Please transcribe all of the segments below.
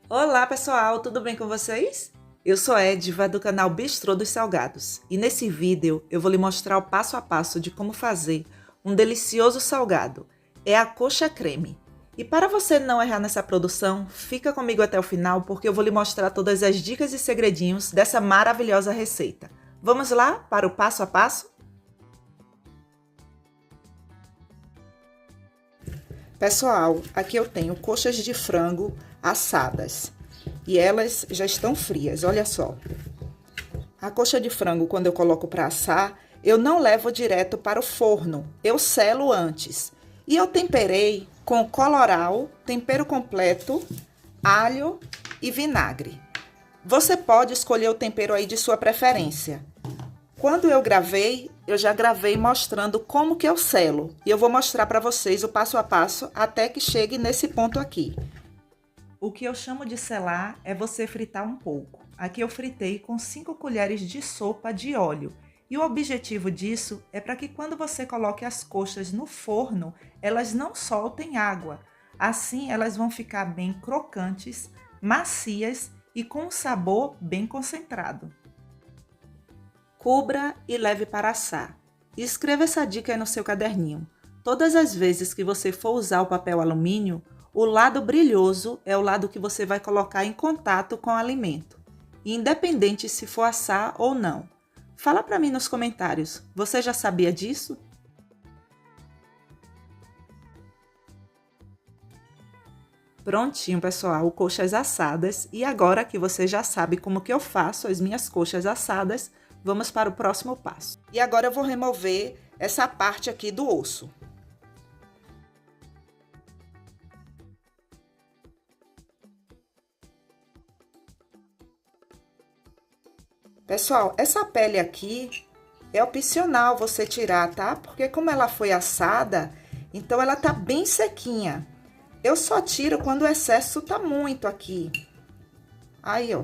Olá pessoal, tudo bem com vocês? Eu sou Ediva do canal Bistrô dos Salgados e nesse vídeo eu vou lhe mostrar o passo a passo de como fazer um delicioso salgado. É a coxa creme. E para você não errar nessa produção, fica comigo até o final porque eu vou lhe mostrar todas as dicas e segredinhos dessa maravilhosa receita. Vamos lá para o passo a passo? Pessoal, aqui eu tenho coxas de frango assadas e elas já estão frias, olha só. A coxa de frango, quando eu coloco para assar, eu não levo direto para o forno, eu selo antes. E eu temperei com colorau, tempero completo, alho e vinagre. Você pode escolher o tempero aí de sua preferência. Quando eu gravei, eu já gravei mostrando como que eu selo. E eu vou mostrar para vocês o passo a passo até que chegue nesse ponto aqui. O que eu chamo de selar é você fritar um pouco. Aqui eu fritei com 5 colheres de sopa de óleo. E o objetivo disso é para que quando você coloque as coxas no forno, elas não soltem água. Assim elas vão ficar bem crocantes, macias e com um sabor bem concentrado. Cubra e leve para assar. E escreva essa dica aí no seu caderninho. Todas as vezes que você for usar o papel alumínio, o lado brilhoso é o lado que você vai colocar em contato com o alimento, independente se for assar ou não. Fala para mim nos comentários, você já sabia disso? Prontinho, pessoal, coxas assadas. E agora que você já sabe como que eu faço as minhas coxas assadas, vamos para o próximo passo. E agora eu vou remover essa parte aqui do osso. Pessoal, essa pele aqui é opcional você tirar, tá? Porque como ela foi assada, então ela tá bem sequinha. Eu só tiro quando o excesso tá muito aqui. Aí, ó.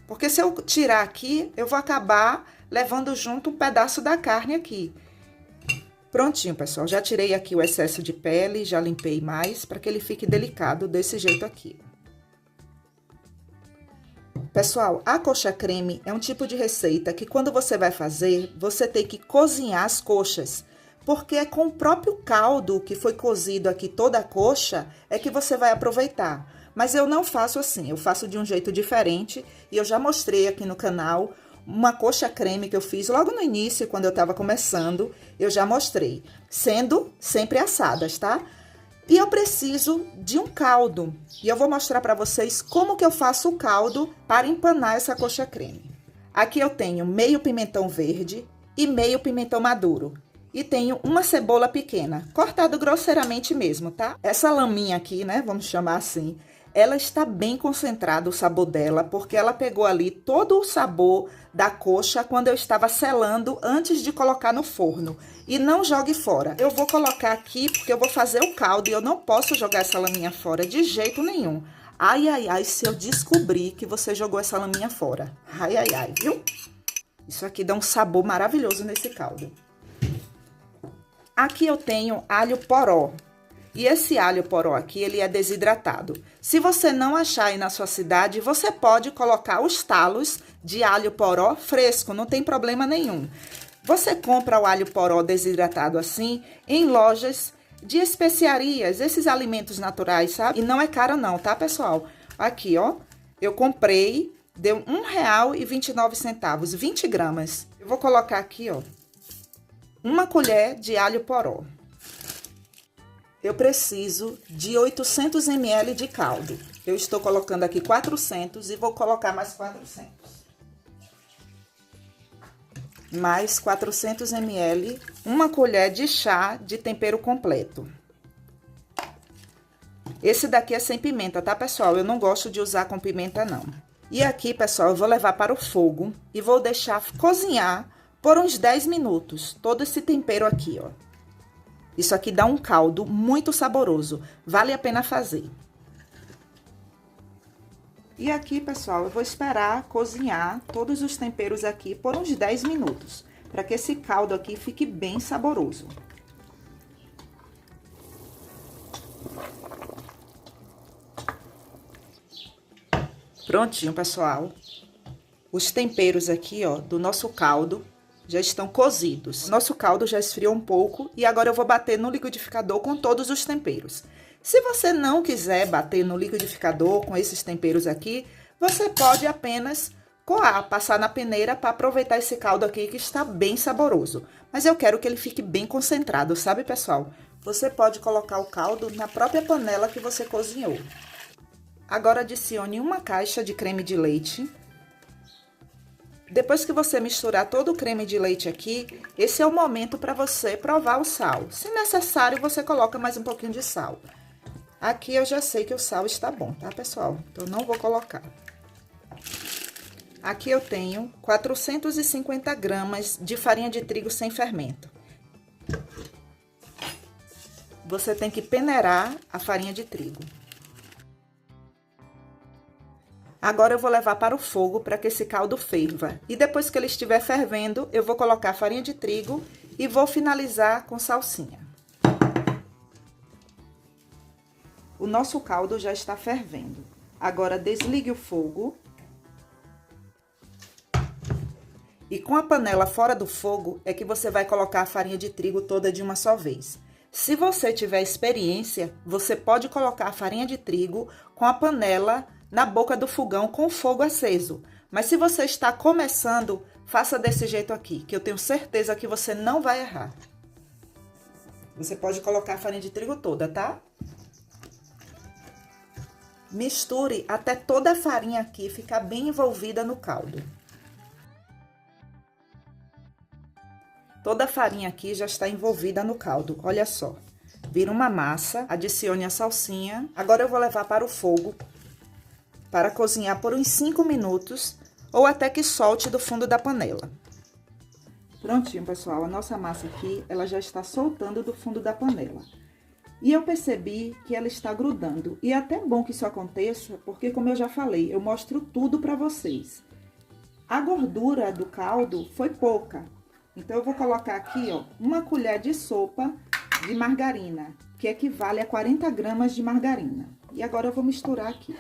Porque se eu tirar aqui, eu vou acabar levando junto um pedaço da carne aqui. Prontinho, pessoal. Já tirei aqui o excesso de pele, já limpei mais para que ele fique delicado desse jeito aqui. Pessoal, a coxa creme é um tipo de receita que quando você vai fazer, você tem que cozinhar as coxas. Porque é com o próprio caldo que foi cozido aqui toda a coxa, é que você vai aproveitar. Mas eu não faço assim, eu faço de um jeito diferente. E eu já mostrei aqui no canal uma coxa creme que eu fiz logo no início, quando eu estava começando. Eu já mostrei, sendo sempre assadas, tá? E eu preciso de um caldo. E eu vou mostrar para vocês como que eu faço o caldo para empanar essa coxa creme. Aqui eu tenho meio pimentão verde e meio pimentão maduro. E tenho uma cebola pequena, cortado grosseiramente mesmo, tá? Essa laminha aqui, né, vamos chamar assim, ela está bem concentrada o sabor dela, porque ela pegou ali todo o sabor da coxa quando eu estava selando antes de colocar no forno. E não jogue fora. Eu vou colocar aqui porque eu vou fazer o caldo e eu não posso jogar essa laminha fora de jeito nenhum. Ai, ai, ai, se eu descobrir que você jogou essa laminha fora. Ai, ai, ai, viu? Isso aqui dá um sabor maravilhoso nesse caldo. Aqui eu tenho alho poró. E esse alho poró aqui, ele é desidratado. Se você não achar aí na sua cidade, você pode colocar os talos de alho poró fresco, não tem problema nenhum. Você compra o alho poró desidratado assim em lojas de especiarias, esses alimentos naturais, sabe? E não é caro não, tá, pessoal? Aqui, ó, eu comprei, deu R$1,29, 20 gramas. Eu vou colocar aqui, ó, uma colher de alho poró. Eu preciso de 800 ml de caldo. Eu estou colocando aqui 400 e vou colocar mais 400. Mais 400 ml, uma colher de chá de tempero completo. Esse daqui é sem pimenta, tá, pessoal? Eu não gosto de usar com pimenta, não. E aqui, pessoal, eu vou levar para o fogo e vou deixar cozinhar por uns 10 minutos. Todo esse tempero aqui, ó. Isso aqui dá um caldo muito saboroso. Vale a pena fazer. E aqui, pessoal, eu vou esperar cozinhar todos os temperos aqui por uns 10 minutos. Para que esse caldo aqui fique bem saboroso. Prontinho, pessoal. Os temperos aqui, ó, do nosso caldo já estão cozidos. Nosso caldo já esfriou um pouco e agora eu vou bater no liquidificador com todos os temperos. Se você não quiser bater no liquidificador com esses temperos aqui, você pode apenas coar, passar na peneira para aproveitar esse caldo aqui que está bem saboroso. Mas eu quero que ele fique bem concentrado, sabe, pessoal? Você pode colocar o caldo na própria panela que você cozinhou. Agora adicione uma caixa de creme de leite. Depois que você misturar todo o creme de leite aqui, esse é o momento para você provar o sal. Se necessário, você coloca mais um pouquinho de sal. Aqui eu já sei que o sal está bom, tá, pessoal? Então, não vou colocar. Aqui eu tenho 450 gramas de farinha de trigo sem fermento. Você tem que peneirar a farinha de trigo. Agora eu vou levar para o fogo para que esse caldo ferva. E depois que ele estiver fervendo, eu vou colocar a farinha de trigo e vou finalizar com salsinha. O nosso caldo já está fervendo. Agora desligue o fogo. E com a panela fora do fogo é que você vai colocar a farinha de trigo toda de uma só vez. Se você tiver experiência, você pode colocar a farinha de trigo com a panela na boca do fogão com o fogo aceso. Mas se você está começando, faça desse jeito aqui, que eu tenho certeza que você não vai errar. Você pode colocar a farinha de trigo toda, tá? Misture até toda a farinha aqui ficar bem envolvida no caldo. Toda a farinha aqui já está envolvida no caldo, olha só. Vira uma massa, adicione a salsinha. Agora eu vou levar para o fogo para cozinhar por uns 5 minutos ou até que solte do fundo da panela. Prontinho, pessoal, a nossa massa aqui, ela já está soltando do fundo da panela. E eu percebi que ela está grudando. E é até bom que isso aconteça, porque como eu já falei, eu mostro tudo para vocês. A gordura do caldo foi pouca. Então, eu vou colocar aqui, ó, uma colher de sopa de margarina, que equivale a 40 gramas de margarina. E agora eu vou misturar aqui.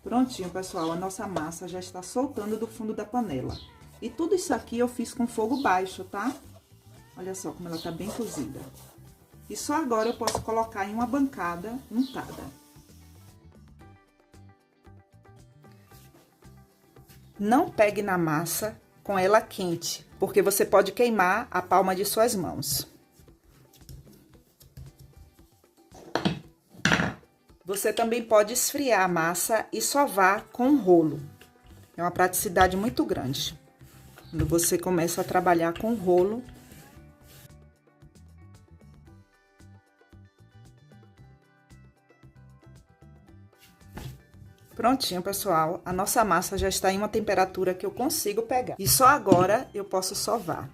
Prontinho, pessoal, a nossa massa já está soltando do fundo da panela. E tudo isso aqui eu fiz com fogo baixo, tá? Olha só como ela tá bem cozida. E só agora eu posso colocar em uma bancada untada. Não pegue na massa com ela quente, porque você pode queimar a palma de suas mãos. Você também pode esfriar a massa e sovar com um rolo. É uma praticidade muito grande. Quando você começa a trabalhar com o rolo. Prontinho, pessoal. A nossa massa já está em uma temperatura que eu consigo pegar. E só agora eu posso sovar.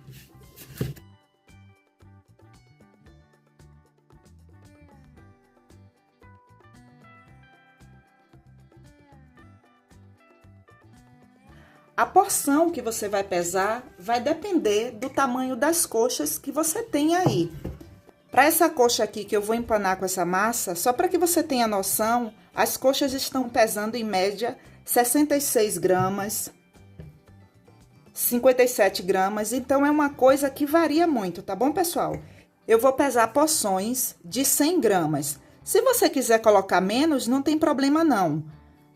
A porção que você vai pesar vai depender do tamanho das coxas que você tem aí. Para essa coxa aqui que eu vou empanar com essa massa, só para que você tenha noção, as coxas estão pesando em média 66 gramas, 57 gramas, então é uma coisa que varia muito, tá bom, pessoal? Eu vou pesar porções de 100 gramas. Se você quiser colocar menos, não tem problema não.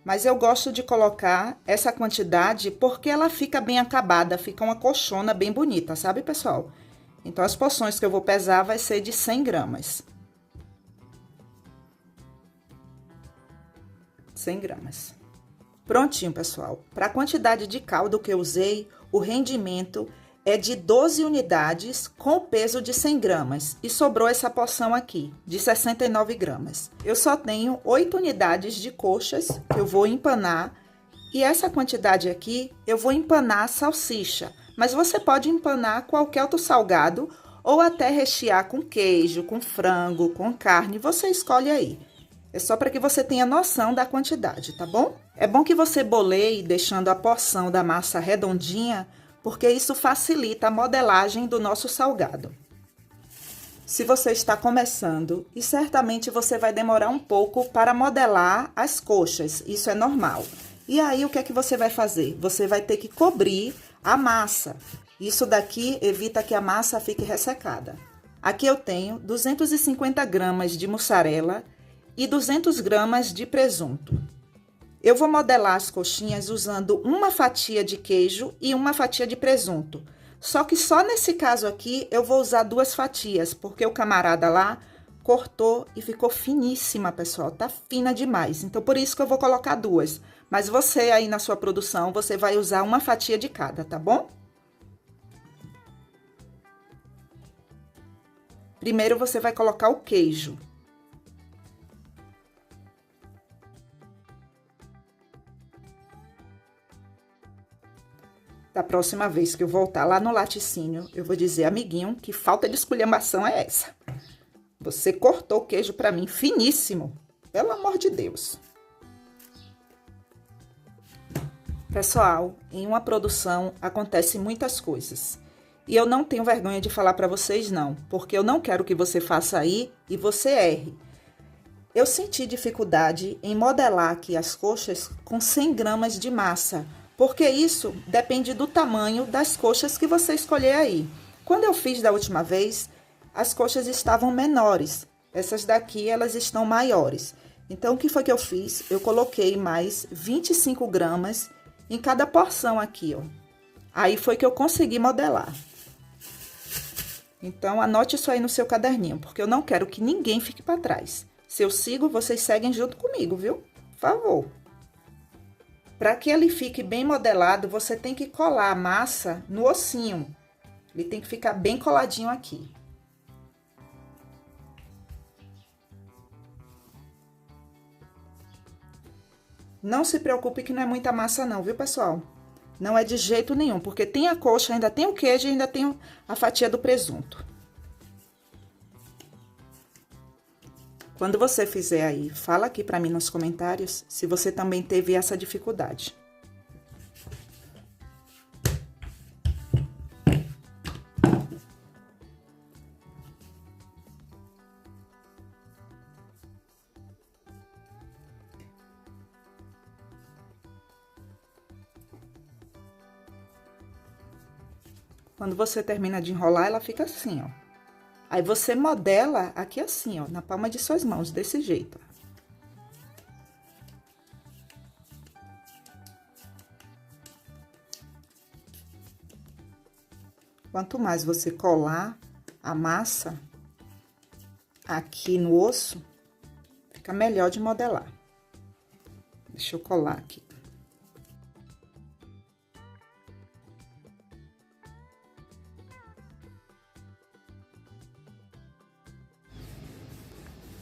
Mas eu gosto de colocar essa quantidade porque ela fica bem acabada, fica uma coxona bem bonita, sabe, pessoal? Então, as porções que eu vou pesar vai ser de 100 gramas. 100 gramas. Prontinho, pessoal. Para a quantidade de caldo que eu usei, o rendimento é de 12 unidades com o peso de 100 gramas. E sobrou essa porção aqui, de 69 gramas. Eu só tenho 8 unidades de coxas que eu vou empanar. E essa quantidade aqui, eu vou empanar a salsicha. Mas você pode empanar qualquer outro salgado ou até rechear com queijo, com frango, com carne, você escolhe aí. É só para que você tenha noção da quantidade, tá bom? É bom que você boleie deixando a porção da massa redondinha, porque isso facilita a modelagem do nosso salgado. se você está começando e certamente você vai demorar um pouco para modelar as coxas, isso é normal. E aí, o que é que você vai fazer? Você vai ter que cobrir a massa. Isso daqui evita que a massa fique ressecada. Aqui eu tenho 250 gramas de mussarela e 200 gramas de presunto. Eu vou modelar as coxinhas usando uma fatia de queijo e uma fatia de presunto. Só que só nesse caso aqui eu vou usar 2 fatias, porque o camarada lá cortou e ficou finíssima, pessoal. Tá fina demais. Então, por isso que eu vou colocar 2. Mas você aí na sua produção, você vai usar uma fatia de cada, tá bom? Primeiro você vai colocar o queijo. Da próxima vez que eu voltar lá no laticínio, eu vou dizer, amiguinho, que falta de esculhambação é essa? Você cortou o queijo para mim finíssimo, pelo amor de Deus. Pessoal, em uma produção acontecem muitas coisas. E eu não tenho vergonha de falar para vocês não, porque eu não quero que você faça aí e você erre. Eu senti dificuldade em modelar aqui as coxas com 100 gramas de massa, porque isso depende do tamanho das coxas que você escolher aí. Quando eu fiz da última vez, as coxas estavam menores. Essas daqui, elas estão maiores. Então, o que foi que eu fiz? Eu coloquei mais 25 gramas em cada porção aqui, ó. Aí foi que eu consegui modelar. Então, anote isso aí no seu caderninho, porque eu não quero que ninguém fique para trás. Se eu sigo, vocês seguem junto comigo, viu? Por favor. Para que ele fique bem modelado, você tem que colar a massa no ossinho. Ele tem que ficar bem coladinho aqui. Não se preocupe que não é muita massa não, viu, pessoal? Não é de jeito nenhum, porque tem a coxa, ainda tem o queijo e ainda tem a fatia do presunto. Quando você fizer aí, fala aqui pra mim nos comentários se você também teve essa dificuldade. Quando você termina de enrolar, ela fica assim, ó. Aí você modela aqui assim, ó, na palma de suas mãos, desse jeito. Quanto mais você colar a massa aqui no osso, fica melhor de modelar. Deixa eu colar aqui.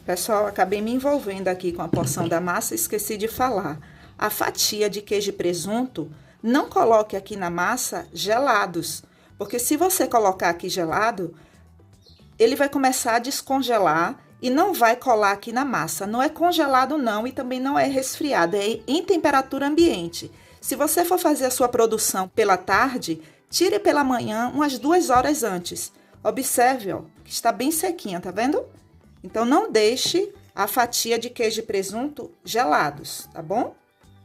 Pessoal, acabei me envolvendo aqui com a porção da massa, esqueci de falar. A fatia de queijo e presunto, não coloque aqui na massa gelados, porque se você colocar aqui gelado, ele vai começar a descongelar e não vai colar aqui na massa. Não é congelado não e também não é resfriado, é em temperatura ambiente. Se você for fazer a sua produção pela tarde, tire pela manhã umas 2 horas antes. Observe, ó, que está bem sequinha, tá vendo? Então, não deixe a fatia de queijo e presunto gelados, tá bom?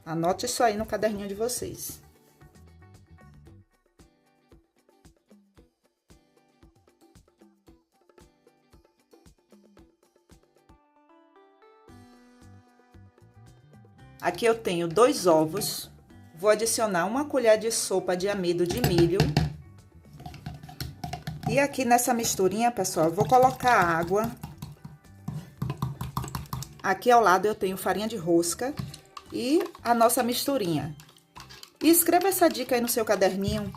Anote isso aí no caderninho de vocês. Aqui eu tenho 2 ovos. Vou adicionar 1 colher de sopa de amido de milho. E aqui nessa misturinha, pessoal, eu vou colocar água. Aqui ao lado eu tenho farinha de rosca e a nossa misturinha. E escreva essa dica aí no seu caderninho.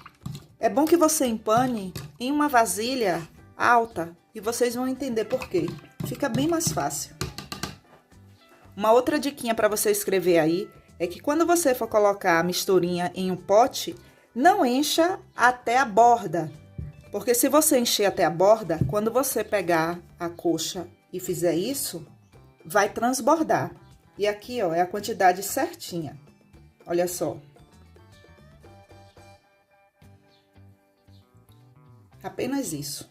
É bom que você empane em uma vasilha alta e vocês vão entender por quê. Fica bem mais fácil. Uma outra diquinha para você escrever aí é que quando você for colocar a misturinha em um pote, não encha até a borda. Porque se você encher até a borda, quando você pegar a coxa e fizer isso, vai transbordar. E aqui, ó, é a quantidade certinha. Olha só. Apenas isso.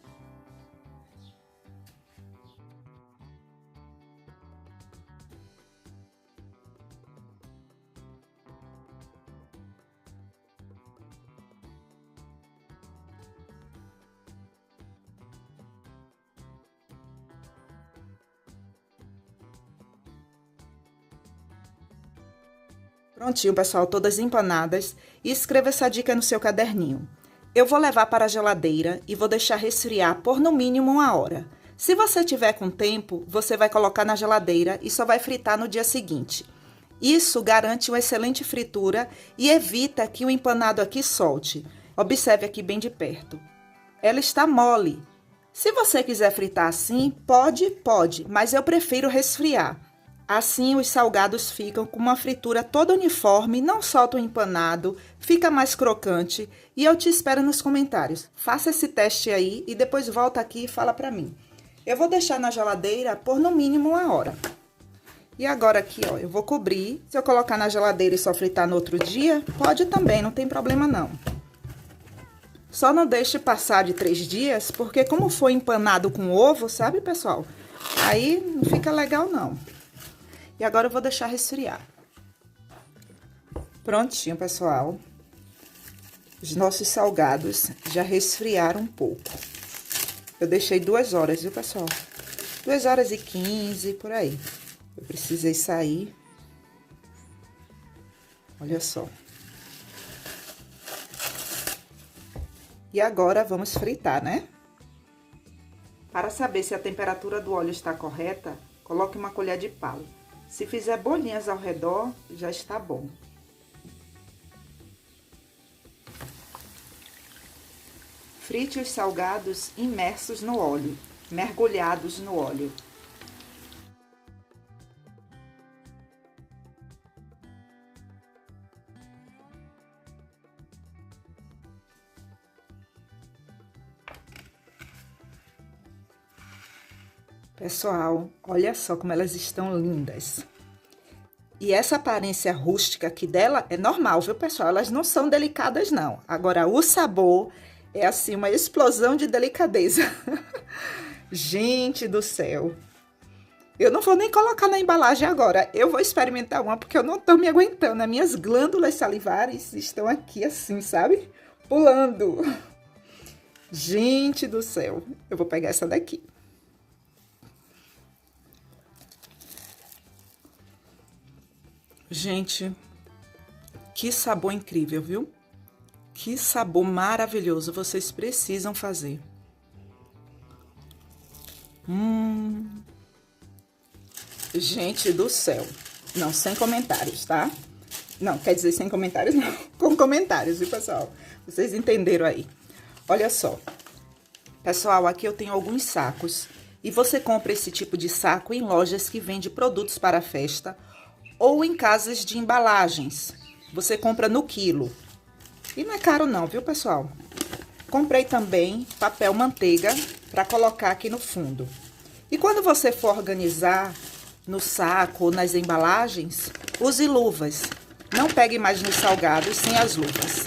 Prontinho, pessoal, todas empanadas. E escreva essa dica no seu caderninho. Eu vou levar para a geladeira e vou deixar resfriar por no mínimo 1 hora. Se você tiver com tempo, você vai colocar na geladeira e só vai fritar no dia seguinte. Isso garante uma excelente fritura e evita que o empanado aqui solte. Observe aqui bem de perto. Ela está mole. Se você quiser fritar assim, pode, mas eu prefiro resfriar. Assim, os salgados ficam com uma fritura toda uniforme, não solta o empanado, fica mais crocante. E eu te espero nos comentários. Faça esse teste aí e depois volta aqui e fala pra mim. Eu vou deixar na geladeira por no mínimo 1 hora. E agora aqui, ó, eu vou cobrir. Se eu colocar na geladeira e só fritar no outro dia, pode também, não tem problema não. Só não deixe passar de 3 dias, porque como foi empanado com ovo, sabe, pessoal? Aí não fica legal não. E agora eu vou deixar resfriar. Prontinho, pessoal. Os nossos salgados já resfriaram um pouco. Eu deixei 2 horas, viu, pessoal? 2h15, por aí. Eu precisei sair. Olha só. E agora vamos fritar, né? Para saber se a temperatura do óleo está correta, coloque uma colher de pau. Se fizer bolinhas ao redor, já está bom. Frite os salgados imersos no óleo, mergulhados no óleo. Pessoal, olha só como elas estão lindas. E essa aparência rústica aqui dela é normal, viu, pessoal? Elas não são delicadas, não. Agora, o sabor é, assim, uma explosão de delicadeza. Gente do céu. Eu não vou nem colocar na embalagem agora. Eu vou experimentar uma porque eu não tô me aguentando. As minhas glândulas salivares estão aqui assim, sabe? Pulando. Gente do céu. Eu vou pegar essa daqui. Gente, que sabor incrível, viu? Que sabor maravilhoso, vocês precisam fazer. Gente do céu. Não, sem comentários, tá? Não, quer dizer sem comentários não, com comentários, viu, pessoal? Vocês entenderam aí. Olha só. Pessoal, aqui eu tenho alguns sacos. E você compra esse tipo de saco em lojas que vendem produtos para festa ou em casas de embalagens. Você compra no quilo. E não é caro não, viu, pessoal? Comprei também papel manteiga para colocar aqui no fundo. E quando você for organizar no saco ou nas embalagens, use luvas. Não pegue mais nos salgados sem as luvas.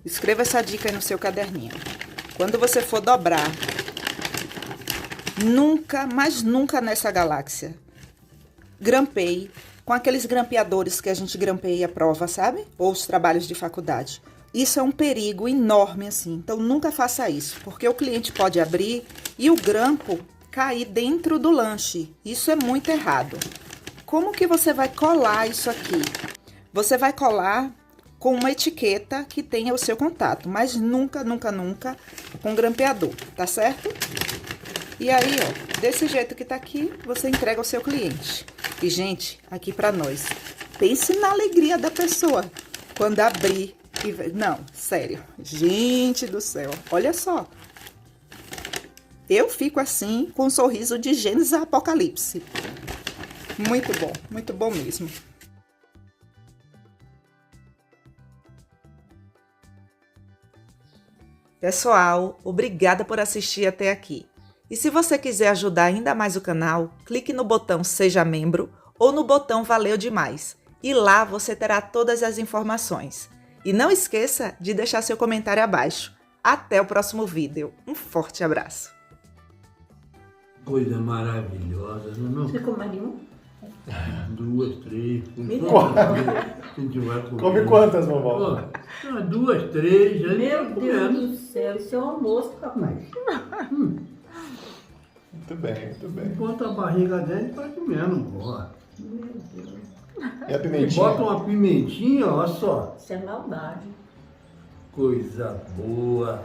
Escreva essa dica aí no seu caderninho. Quando você for dobrar, nunca, mas nunca nessa galáxia, grampeie com aqueles grampeadores que a gente grampeia a prova, sabe? Ou os trabalhos de faculdade. Isso é um perigo enorme, assim. Então, nunca faça isso, porque o cliente pode abrir e o grampo cair dentro do lanche. Isso é muito errado. Como que você vai colar isso aqui? Você vai colar com uma etiqueta que tenha o seu contato, mas nunca, nunca, nunca com grampeador, tá certo? E aí, ó, desse jeito que tá aqui, você entrega ao seu cliente. E, gente, aqui pra nós, pense na alegria da pessoa quando abrir e ver. Não, sério, gente do céu, olha só. Eu fico assim, com um sorriso de Gênesis Apocalipse. Muito bom mesmo. Pessoal, obrigada por assistir até aqui. E se você quiser ajudar ainda mais o canal, clique no botão Seja Membro ou no botão Valeu Demais. E lá você terá todas as informações. E não esqueça de deixar seu comentário abaixo. Até o próximo vídeo. Um forte abraço. Coisa maravilhosa, não? Você come um? 2, 3. Come quantas, vovó? 2, 3. Meu Deus do céu, isso é um almoço, rapaz. Muito bem, muito bem. Enquanto a barriga dele tá comendo, porra. Meu Deus. E a E pimentinha? bota uma pimentinha, olha só. Isso é maldade. Coisa boa.